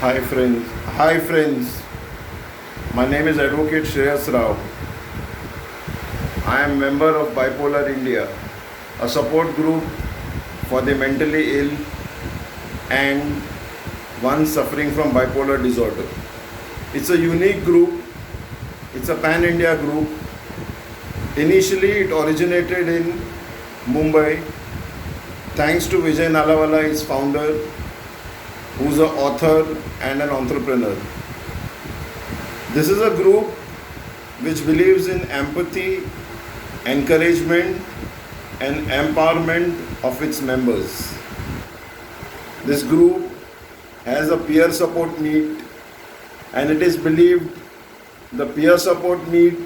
Hi friends. Hi friends. My name is Advocate Shreyas Rao. I am member of Bipolar India, a support group for the mentally ill and one suffering from bipolar disorder. It's a unique group. It's a pan-India group. Initially, it originated in Mumbai. Thanks to Vijay Nalawala, its founder, who's an author and an entrepreneur. This is a group which believes in empathy, encouragement, and empowerment of its members. This group has a peer support meet, and it is believed the peer support meet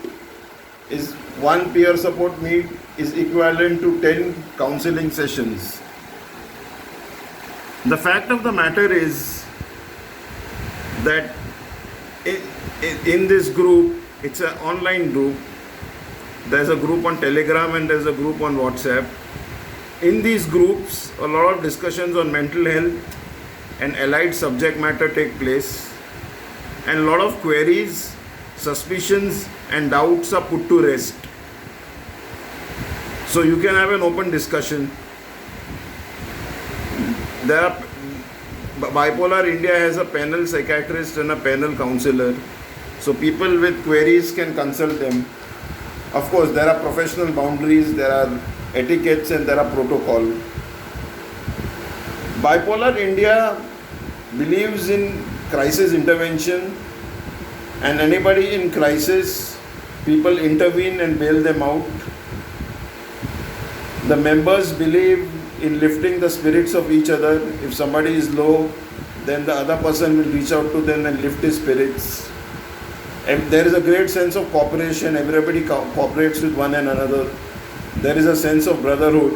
is one peer support meet is equivalent to 10 counseling sessions. The fact of the matter is that in this group, it's an online group. There's a group on Telegram and there's a group on WhatsApp. In these groups, a lot of discussions on mental health and allied subject matter take place, and a lot of queries, suspicions, and doubts are put to rest. So you can have an open discussion. Bipolar India has a panel psychiatrist and a panel counselor. So people with queries can consult them. Of course, there are professional boundaries, there are etiquettes, and there are protocol. Bipolar India believes in crisis intervention, and anybody in crisis, people intervene and bail them out. The members believe in lifting the spirits of each other. If somebody is low, then the other person will reach out to them and lift his spirits. And there is a great sense of cooperation. Everybody cooperates with one and another. There is a sense of brotherhood.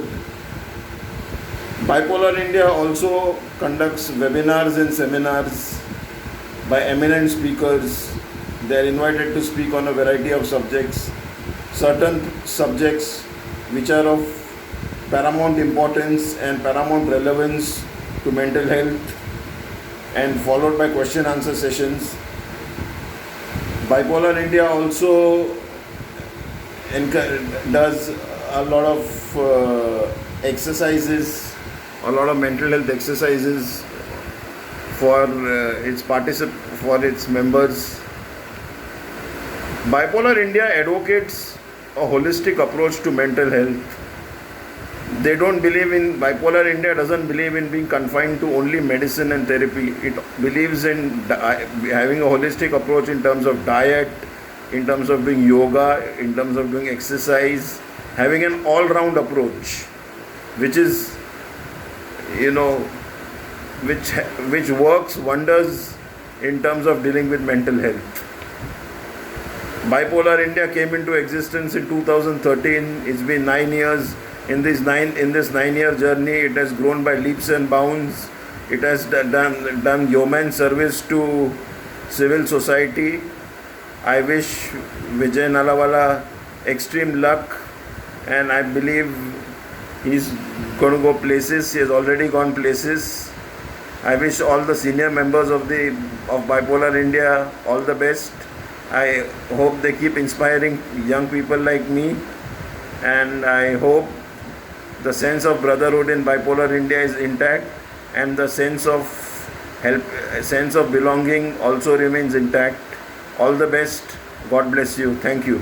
Bipolar India also conducts webinars and seminars by eminent speakers. They are invited to speak on a variety of subjects. Certain subjects which are of paramount importance and paramount relevance to mental health, and followed by question answer sessions. Bipolar India also does a lot of exercises, a lot of mental health exercises for its members. Bipolar India advocates a holistic approach to mental health. They don't believe in, Bipolar India doesn't believe in being confined to only medicine and therapy. It believes in having a holistic approach in terms of diet, in terms of doing yoga, in terms of doing exercise, having an all-round approach, which is, which works wonders in terms of dealing with mental health. Bipolar India came into existence in 2013. It's been 9 years. In this 9-year journey, it has grown by leaps and bounds. It has done yeoman service to civil society. I wish Vijay Nalawala extreme luck, and I believe he's going to go places. He has already gone places. I wish all the senior members of Bipolar India all the best. I hope they keep inspiring young people like me, and I hope the sense of brotherhood in Bipolar India is intact, and the sense of belonging also remains intact. All the best. God bless you. Thank you.